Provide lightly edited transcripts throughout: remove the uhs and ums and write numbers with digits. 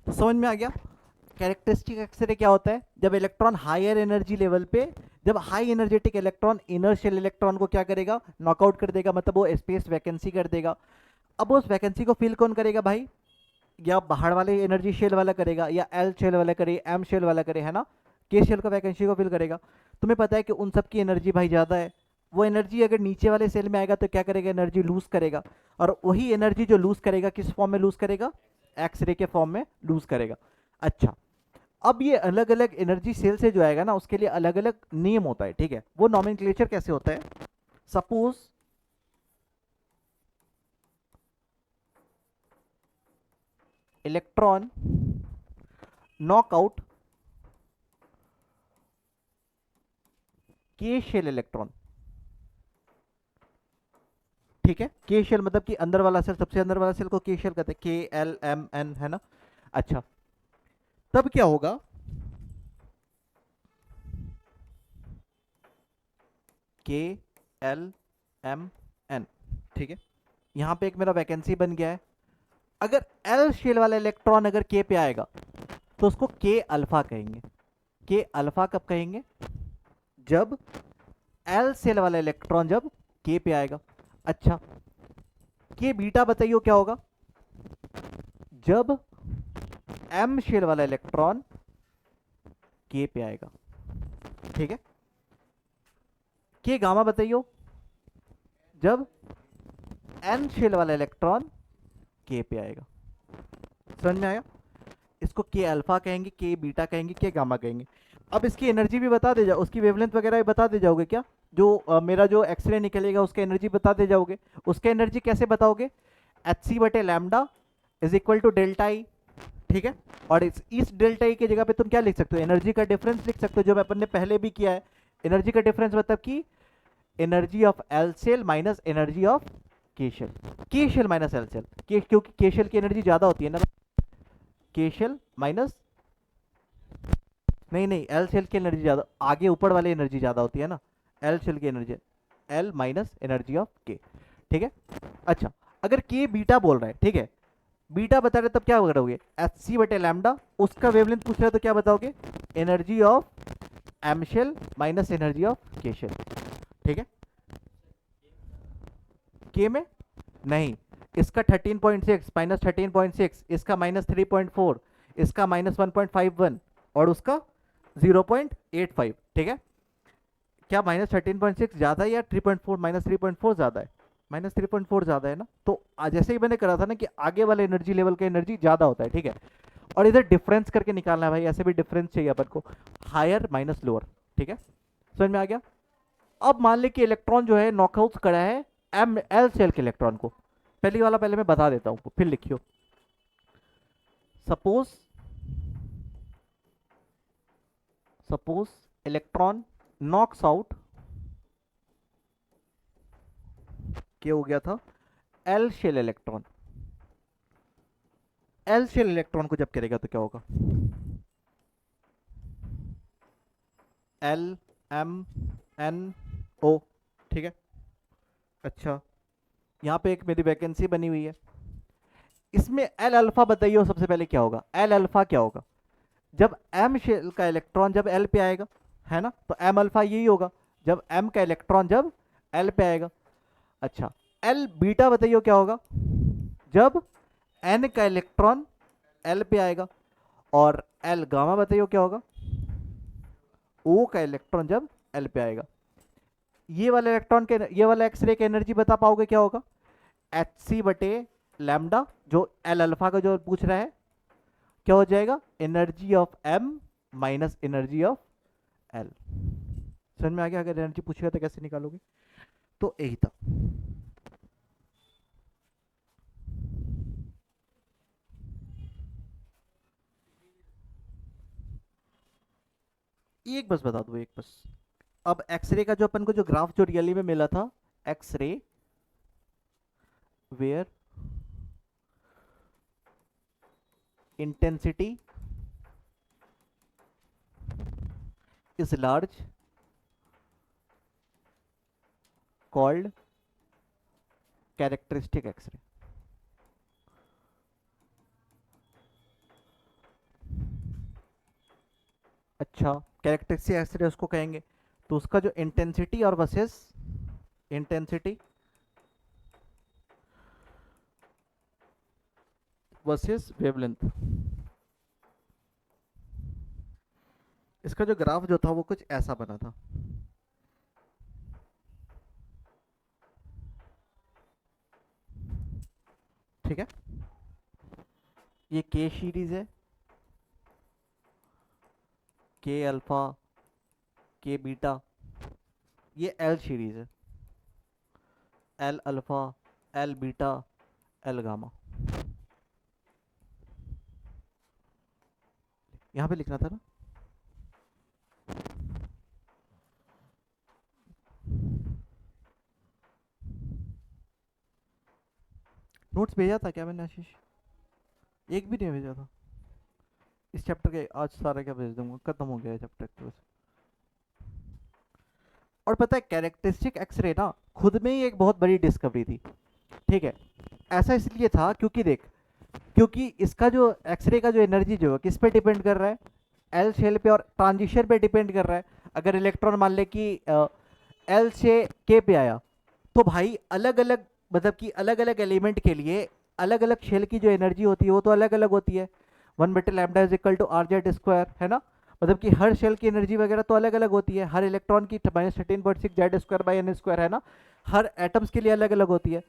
तो समझ में आ गया। कैरेक्टरिस्टिक एक्सरे क्या होता है, जब इलेक्ट्रॉन हायर एनर्जी लेवल पे, जब high energetic electron inertial electron को क्या करेगा, नॉकआउट कर देगा, मतलब वो स्पेस वैकेंसी कर देगा। अब उस वैकेंसी को फिल कौन करेगा भाई, या बाहर वाले एनर्जी शेल वाला करेगा, या एल शेल वाला करे, एम शेल वाला करे, है ना। के शेल का वैकेंसी को फिल करेगा। तुम्हें पता है कि उन सब की एनर्जी भाई ज़्यादा है। वो एनर्जी अगर नीचे वाले सेल में आएगा तो क्या करेगा, एनर्जी लूज करेगा। और वही एनर्जी जो लूज करेगा किस फॉर्म में लूज करेगा, एक्सरे के फॉर्म में लूज करेगा। अच्छा, अब ये अलग अलग एनर्जी सेल से जो आएगा ना, उसके लिए अलग अलग नेम होता है, ठीक है। वो नॉमेनक्लेचर कैसे होता है, सपोज इलेक्ट्रॉन नॉकआउट के शेल इलेक्ट्रॉन, ठीक है। के शेल मतलब कि अंदर वाला सेल, सबसे अंदर वाला सेल को के शेल कहते हैं, के एल एम एन, है ना। अच्छा, तब क्या होगा, के एल एम एन, ठीक है। यहां पे एक मेरा वैकेंसी बन गया है। अगर एल शेल वाला इलेक्ट्रॉन अगर के पे आएगा तो उसको के अल्फा कहेंगे। के अल्फा कब कहेंगे, जब एल शेल वाला इलेक्ट्रॉन जब के पे आएगा। अच्छा, के बीटा बताइए क्या होगा, जब एम शेल वाला इलेक्ट्रॉन के पे आएगा, ठीक है। के गामा बताइए, जब एन शेल वाला इलेक्ट्रॉन के पे आएगा। समझ में आया। इसको के अल्फा कहेंगे, के बीटा कहेंगे, के गामा कहेंगे। अब इसकी एनर्जी भी बता दे जाओ, उसकी वेवलेंथ वगैरह भी बता दे जाओगे क्या, जो मेरा जो एक्सरे निकलेगा उसका एनर्जी बता दे जाओगे। उसका एनर्जी कैसे बताओगे, एच सी बटे lambda is equal to delta E, ठीक है। और इस डेल्टा ई की जगह पे तुम क्या लिख सकते हो, एनर्जी का डिफरेंस लिख सकते हो, जो अपन ने पहले भी किया है। एनर्जी का डिफरेंस मतलब कि energy of L shell minus energy of K shell, K shell minus L shell, क्योंकि के शेल की एनर्जी ज्यादा होती है ना। के शेल माइनस, नहीं नहीं, एल सेल की एनर्जी ज्यादा, आगे ऊपर वाली एनर्जी ज्यादा होती है ना। एल सेल की energy, L minus energy of के, ठीक है। अच्छा, अगर के बीटा बोल रहा है, ठीक है, बीटा बता रहे तब क्या करोगे, एच सी बटे लैम्डा, उसका वेवलेंथ पूछ रहे तो क्या बताओगे, energy of M shell minus energy of K shell, ठीक है। के में नहीं, इसका 13.6 माइनस 13.6, इसका माइनस 3.4, इसका माइनस 1.51 और उसका 0.85, ठीक है। क्या माइनस 13.6 ज्यादा है या 3.4, माइनस 3.4 ज्यादा है, माइनस 3.4 ज्यादा है ना। तो जैसे ही मैंने करा था ना कि आगे वाले एनर्जी लेवल का एनर्जी ज्यादा होता है, ठीक है। और इधर डिफरेंस करके निकालना है भाई, ऐसे भी डिफरेंस चाहिए अपन को, हायर माइनस लोअर, ठीक है। समझ में आ गया। अब मान ले कि इलेक्ट्रॉन जो है नॉकआउट करा है एम एल सेल के इलेक्ट्रॉन को। पहली वाला पहले मैं बता देता हूं, फिर लिखियो। Suppose suppose electron knocks out, क्या हो गया था, L shell electron. L shell electron को जब करेगा तो क्या होगा, एल एम एन ओ, ठीक है। अच्छा, यहाँ पे एक मेरी वैकेंसी बनी हुई है, इसमें एल अल्फा बताइए सबसे पहले क्या होगा, एल अल्फा क्या होगा, जब एम शेल का इलेक्ट्रॉन जब एल पे आएगा, है ना, तो एम अल्फा यही होगा, जब एम का इलेक्ट्रॉन जब एल पे आएगा। अच्छा, एल बीटा बताइए क्या होगा, जब एन का इलेक्ट्रॉन एल पे आएगा। और एल गामा बताइए क्या होगा, ओ का इलेक्ट्रॉन जब एल पे आएगा। ये वाला इलेक्ट्रॉन के, ये वाला एक्सरे का एनर्जी बता पाओगे क्या होगा, एच सी बटे लैम्डा, जो एल अल्फा का जो पूछ रहा है, क्या हो जाएगा, energy of M minus energy of L. समझ में आ गया, अगर एनर्जी पूछेगा तो कैसे निकालोगे। तो यही था। एक बस बता दो, एक बस। अब एक्सरे का जो अपन को जो ग्राफ जो रियली में मिला था, X-ray where intensity is large called characteristic X-ray. अच्छा, कैरेक्टरिस्टिक एक्सरे उसको कहेंगे, तो उसका जो इंटेंसिटी और वर्सेस इंटेंसिटी वर्सेस वेवलेंथ, इसका जो ग्राफ जो था वो कुछ ऐसा बना था। ठीक है, ये के सीरीज है, के अल्फा, के बीटा, ये एल सीरीज है, L alpha, L beta, L gamma. यहाँ पे लिखना था ना। नोट्स भेजा था क्या मैंने आशीष? एक भी नहीं भेजा था इस चैप्टर के। आज सारा क्या भेज दूंगा, खत्म हो गया है चैप्टर तो। और पता है कैरेक्टरिस्टिक एक्सरे ना खुद में ही एक बहुत बड़ी डिस्कवरी थी। ठीक है, ऐसा इसलिए था क्योंकि देख, क्योंकि इसका जो एक्सरे का जो एनर्जी जो है किस पे डिपेंड कर रहा है, एल शेल पे और ट्रांजिशन पे डिपेंड कर रहा है। अगर इलेक्ट्रॉन मान ले कि एल से के पे आया, तो भाई अलग अलग, मतलब कि अलग अलग एलिमेंट के लिए अलग अलग शेल की जो एनर्जी होती है वो तो अलग अलग होती है। 1/λ=RZ², है ना। मतलब कि हर शेल की एनर्जी वगैरह तो अलग अलग होती है, हर इलेक्ट्रॉन की -13.6Z²/n² है ना। हर एटम्स के लिए अलग अलग होती है।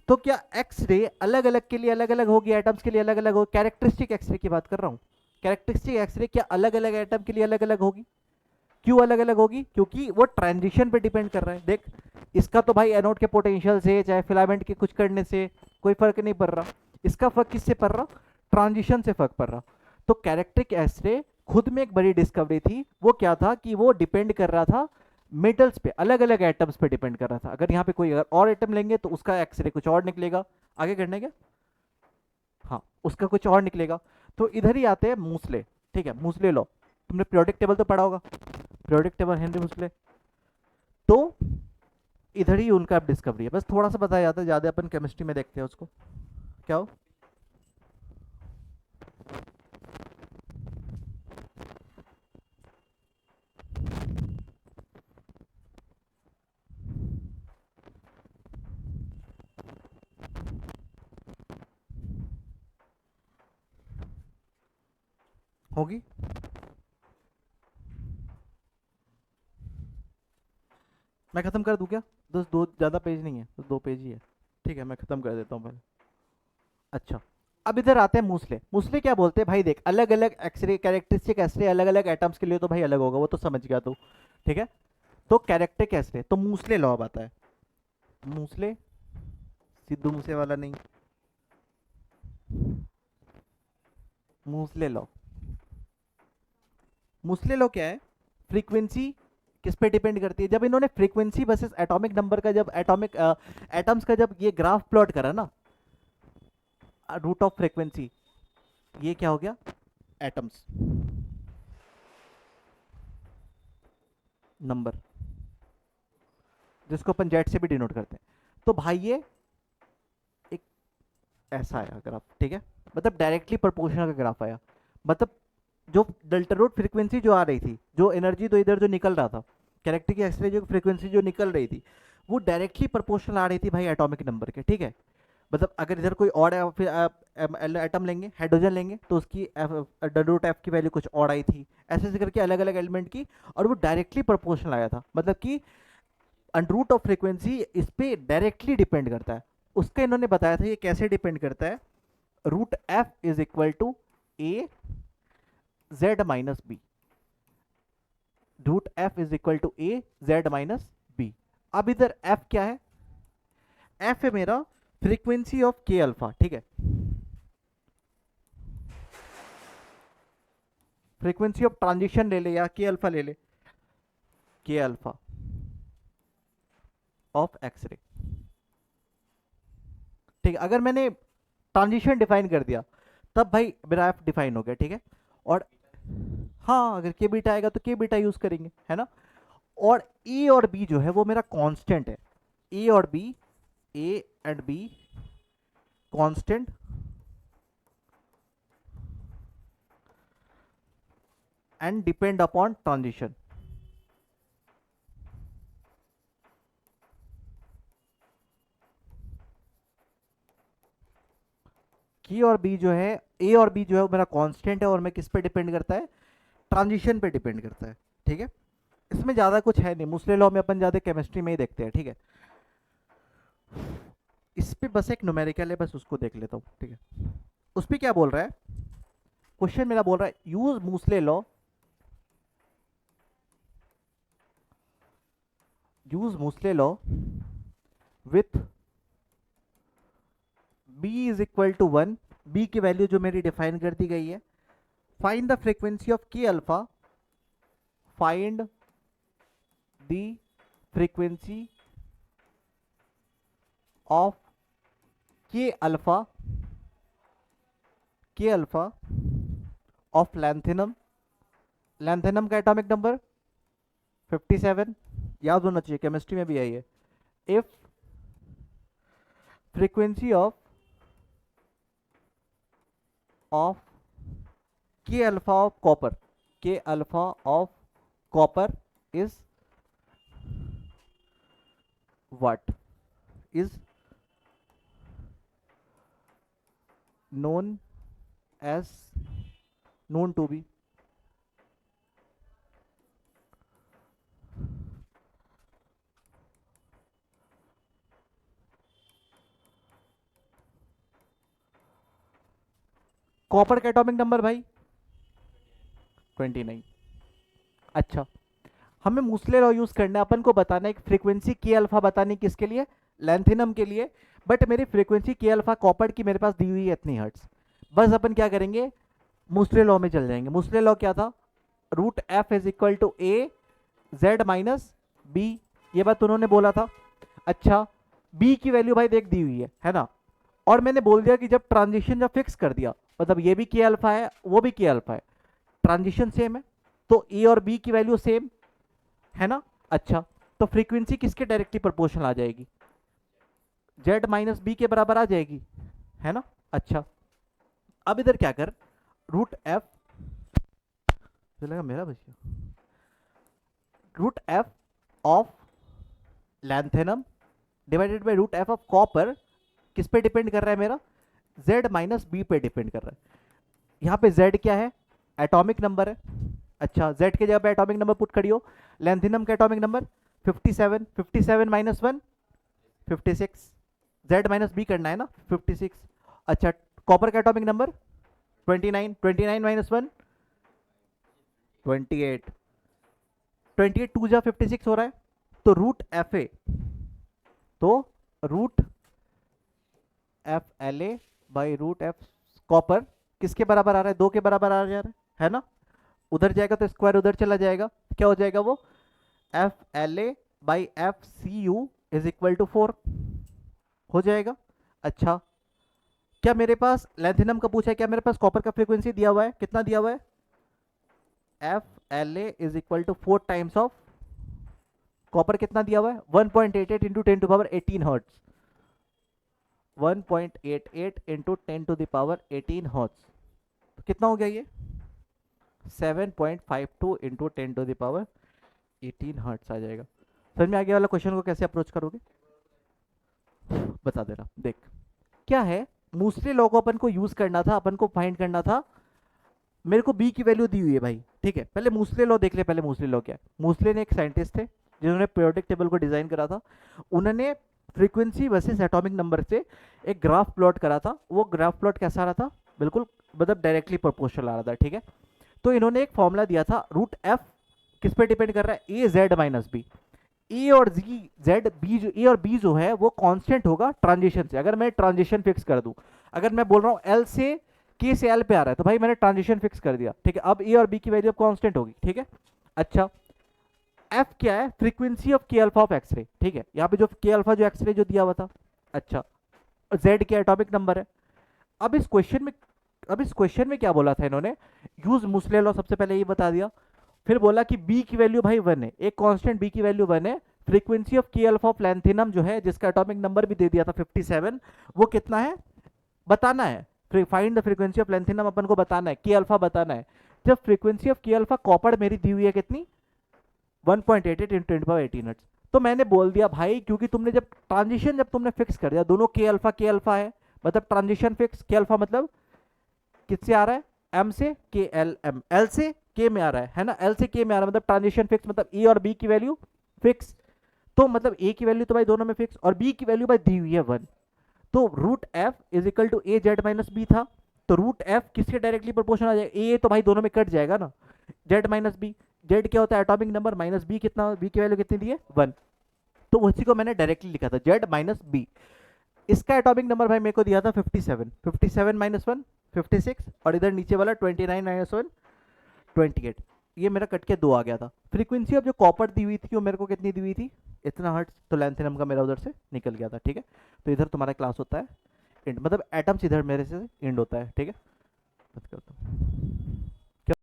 तो क्या एक्स रे अलग अलग के लिए अलग अलग होगी, एटम्स के लिए अलग अलग होगी? कैरेक्टरिस्टिक एक्सरे की बात कर रहा हूँ। कैरेक्टरिस्टिक एक्सरे क्या अलग अलग एटम के लिए अलग अलग होगी? क्यों अलग अलग होगी? क्योंकि वो ट्रांजिशन पे डिपेंड कर रहा है। देख, इसका तो भाई एनोड के पोटेंशियल से चाहे फिलामेंट के कुछ करने से कोई फर्क नहीं पड़ रहा। इसका फर्क किससे पड़ रहा? ट्रांजिशन से फर्क पड़ रहा। तो कैरेक्टरिस्टिक एक्सरे खुद में एक बड़ी डिस्कवरी थी। वो क्या था कि वो डिपेंड कर रहा था मेटल्स पे, अलग अलग एटम्स पे डिपेंड कर रहा था। अगर यहाँ पे कोई अगर और एटम लेंगे तो उसका एक्सरे कुछ और निकलेगा। आगे करने क्या, हाँ, उसका कुछ और निकलेगा। तो इधर ही आते हैं मूसले। ठीक है, मूसले लो, तुमने पीरियोडिक टेबल तो पढ़ा होगा, पीरियोडिक टेबल हेनरी मूसले। तो इधर ही उनका डिस्कवरी है, बस थोड़ा सा बताया जाता है, ज़्यादा अपन केमिस्ट्री में देखते हैं उसको। क्या हो? होगी। मैं ख़त्म कर दूँ क्या? दो दो ज़्यादा पेज नहीं है, तो 2 पेज ही है। ठीक है, मैं ख़त्म कर देता हूँ पहले। अच्छा, अब इधर आते हैं मूसले। मूसले क्या बोलते हैं भाई? देख, अलग अलग एक्सरे, कैरेक्टरिस्टिक एक्सरे अलग अलग एटम्स के लिए तो भाई अलग होगा, वो तो समझ गया तू। ठीक है, तो कैरेक्टरिस्टिक एक्सरे तो मूसले लॉ आता है। मूसले, सिद्धू मूसे वाला नहीं, मूसले लॉ। मूसले लॉ क्या है? फ्रीक्वेंसी किस पे डिपेंड करती है? जब इन्होंने फ्रीक्वेंसी वर्सेस एटॉमिक नंबर का, जब एटॉमिक एटम्स का जब ये ग्राफ प्लॉट करा ना, रूट ऑफ फ्रीक्वेंसी, ये क्या हो गया? एटम्स नंबर, जिसको अपन जेड से भी डिनोट करते हैं। तो भाई ये एक ऐसा आया ग्राफ। ठीक है, मतलब डायरेक्टली प्रोपोर्शनल का ग्राफ आया। मतलब जो डेल्टा रूट फ्रीक्वेंसी जो आ रही थी, जो एनर्जी तो इधर जो निकल रहा था, कैरेक्टरिस्टिक एक्सरे जो फ्रीक्वेंसी जो निकल रही थी, वो डायरेक्टली प्रोपोर्शनल आ रही थी भाई एटॉमिक नंबर के। ठीक है, मतलब अगर इधर कोई और फिर एटम लेंगे, हाइड्रोजन लेंगे, तो उसकी रूट एफ की वैल्यू कुछ और आई थी। ऐसे ऐसे करके अलग अलग एलिमेंट की, और वो डायरेक्टली प्रोपोर्शनल आया था। मतलब कि रूट ऑफ फ्रीक्वेंसी इस पे डायरेक्टली डिपेंड करता है। उसका इन्होंने बताया था ये कैसे डिपेंड करता है। Root F is equal to A Z-B, root F is equal to A Z-B। अब इधर एफ क्या है? एफ है मेरा फ्रीक्वेंसी ऑफ के अल्फा। ठीक है, फ्रीक्वेंसी ऑफ ट्रांजिशन ले ले या के अल्फा ले ले, के अल्फा ऑफ एक्सरे। ठीक है, अगर मैंने ट्रांजिशन डिफाइन कर दिया, तब भाई मेरा एफ डिफाइन हो गया। ठीक है, और हाँ, अगर के बीटा आएगा तो के बीटा यूज करेंगे, है ना। और ए और बी जो है वो मेरा कांस्टेंट है। ए और B, A and B constant, and depend upon transition. की और बी जो है, ए और बी जो है वो मेरा कांस्टेंट है और मैं किस पे डिपेंड करता है, ट्रांजिशन पे डिपेंड करता है। ठीक है, इसमें ज़्यादा कुछ है नहीं, मूसले लॉ में अपन ज़्यादा केमिस्ट्री में ही देखते हैं। ठीक है, इस पे बस एक न्यूमेरिकल है, बस उसको देख लेता हूँ। ठीक है, उस पे क्या बोल रहा है, क्वेश्चन मेरा बोल रहा है use Moseley law, use Moseley law with b is equal to 1, b की वैल्यू जो मेरी डिफाइन कर दी गई है, find the frequency of k alpha, find the frequency of k alpha of lanthanum, lanthanum का एटॉमिक नंबर 57, याद होना चाहिए, केमिस्ट्री में भी आई है। If frequency of k alpha of copper, k alpha of copper is what is known as known to be copper का atomic number भाई 29। अच्छा, हमें मूसले लॉ यूज करना है, अपन को बताना है फ्रीक्वेंसी के अल्फा बतानी, किसके लिए, लैंथेनम के लिए। बट मेरी फ्रीक्वेंसी के अल्फा कॉपर की मेरे पास दी हुई है इतनी हर्ट्स। बस अपन क्या करेंगे, मूसले लॉ में चल जाएंगे। मूसले लॉ क्या था, root F is equal to A Z minus B, ये बात उन्होंने बोला था। अच्छा, बी की वैल्यू भाई देख दी हुई है ना, और मैंने बोल दिया कि जब ट्रांजिशन जब फिक्स कर दिया, मतलब ये भी के अल्फा है वो भी के अल्फा है, ट्रांजिशन सेम है, तो ए और बी की वैल्यू सेम है ना। अच्छा, तो फ्रीक्वेंसी किसके डायरेक्टली प्रोपोर्शनल आ जाएगी, जेड माइनस बी के बराबर आ जाएगी, है ना। अच्छा, अब इधर क्या कर, रूट एफ, चलेगा मेरा भैया, root F of lanthanum divided by root F of copper किस पे डिपेंड कर रहा है मेरा, z माइनस बी पे डिपेंड कर रहा है। यहाँ पे z क्या है, एटॉमिक नंबर है। अच्छा, z के जगह पे एटॉमिक नंबर पुट करियो, लैंथेनम का atomic number 57, 57 minus 1 56, z minus B करना है ना 56। अच्छा, कॉपर का एटॉमिक नंबर 29, 29 माइनस 1 28, 28 टू जा 56 हो रहा है, तो रूट एफ ए, तो root F L A by root F copper किसके बराबर आ रहा है, 2 के बराबर आ जा रहा है ना। उधर जाएगा तो स्क्वायर उधर चला जाएगा, क्या हो जाएगा वो, F L A by F C U is equal to 4 हो जाएगा। अच्छा, क्या मेरे पास लैंथेनम का पूछा है, क्या मेरे पास कॉपर का फ्रीक्वेंसी दिया हुआ है, कितना दिया हुआ है, F L A is equal to 4 times of copper, कितना दिया हुआ है 1.88 into 10 to power 18 hertz, 1.88 into 10 to the power 18 hertz, तो कितना हो गया ये 7.52 into 10 to the power 18 hertz आ जाएगा। समझ में आ गया वाला क्वेश्चन को कैसे अप्रोच करोगे, बता देना। देख क्या है, मूसले लॉ को अपन को यूज करना था, अपन को फाइंड करना था, मेरे को बी की वैल्यू दी हुई है भाई। ठीक है, पहले मूसले लॉ देख ले, पहले मूसले लॉ क्या है। मूसले ने एक साइंटिस्ट थे जिन्होंने पीरियोडिक टेबल को डिजाइन करा था, उन्होंने फ्रीक्वेंसी वर्सेस एटॉमिक नंबर से एक ग्राफ प्लॉट करा था। वो ग्राफ प्लॉट कैसा आ रहा था, बिल्कुल मतलब डायरेक्टली प्रोपोर्शनल आ रहा था। ठीक है, तो इन्होंने एक फॉर्मूला दिया था, रूट एफ किस पे डिपेंड कर रहा है, ए जेड माइनस बी, ए और जी जेड बी, जो ए और बी जो है वो कांस्टेंट होगा ट्रांजिशन से। अगर मैं ट्रांजिशन फिक्स कर दूं, अगर मैं बोल रहा हूँ एल से के से एल पे आ रहा है, तो भाई मैंने ट्रांजिशन फिक्स कर दिया। ठीक है, अब ए और बी की वैल्यू अब कांस्टेंट होगी। ठीक है, अच्छा, एफ क्या है, frequency of K alpha of x ray. ठीक है, यहाँ पे जो के अल्फा जो एक्सरे जो दिया हुआ था। अच्छा, जेड के एटॉमिक नंबर है। अब इस क्वेश्चन में क्या बोला था इन्होंने, यूज मूसले लॉ, सबसे पहले ये बता दिया, फिर बोला कि बी की वैल्यू भाई 1 है, एक कांस्टेंट बी की वैल्यू 1 है, frequency of K alpha of lanthanum जो है, जिसका एटॉमिक नंबर भी दे दिया था 57, वो कितना है बताना है, find the frequency of lanthanum अपन को बताना है, के अल्फा बताना है। जब frequency of K alpha copper मेरी दी हुई है कितनी 1.88 इंटू 10^18 हर्ट्ज, तो मैंने बोल दिया भाई, क्योंकि तुमने जब ट्रांजिशन जब तुमने फिक्स कर दिया दोनों के अल्फा है, मतलब ट्रांजिशन फिक्स, के अल्फा मतलब किससे आ रहा है, एम से के एल, एम एल से के में आ रहा है ना, एल से के में आ रहा है, मतलब ट्रांजिशन फिक्स, मतलब ए और बी की वैल्यू फिक्स, तो मतलब ए की वैल्यू तो भाई दोनों में फिक्स और बी की वैल्यू भाई दी हुई है 1, तो root F is equal to A Z minus B था, तो रूट एफ किसके डायरेक्टली प्रोपोर्शनल आ जाएगा, ए तो भाई दोनों में कट जाएगा ना, जेड माइनस बी, जेड क्या होता है एटॉमिक नंबर, माइनस बी कितना, बी की वैल्यू कितनी दी है 1, तो उसी को मैंने डायरेक्टली लिखा था जेड माइनस बी। इसका एटॉमिक नंबर भाई मेरे को दिया था 57, 57 माइनस 1 56, और इधर नीचे वाला 29 माइनस 1 28, ये मेरा कट के 2 आ गया था। फ्रीक्वेंसी ऑफ जो कॉपर दी हुई थी वो मेरे को कितनी दी हुई थी, इतना हर्ट्ज, तो लैंथेनम का मेरा उधर से निकल गया था, ठीक है। तो इधर तुम्हारा क्लास होता है इंड, मतलब एटम्स इधर मेरे से इंड होता है, ठीक है। बस करता हूँ।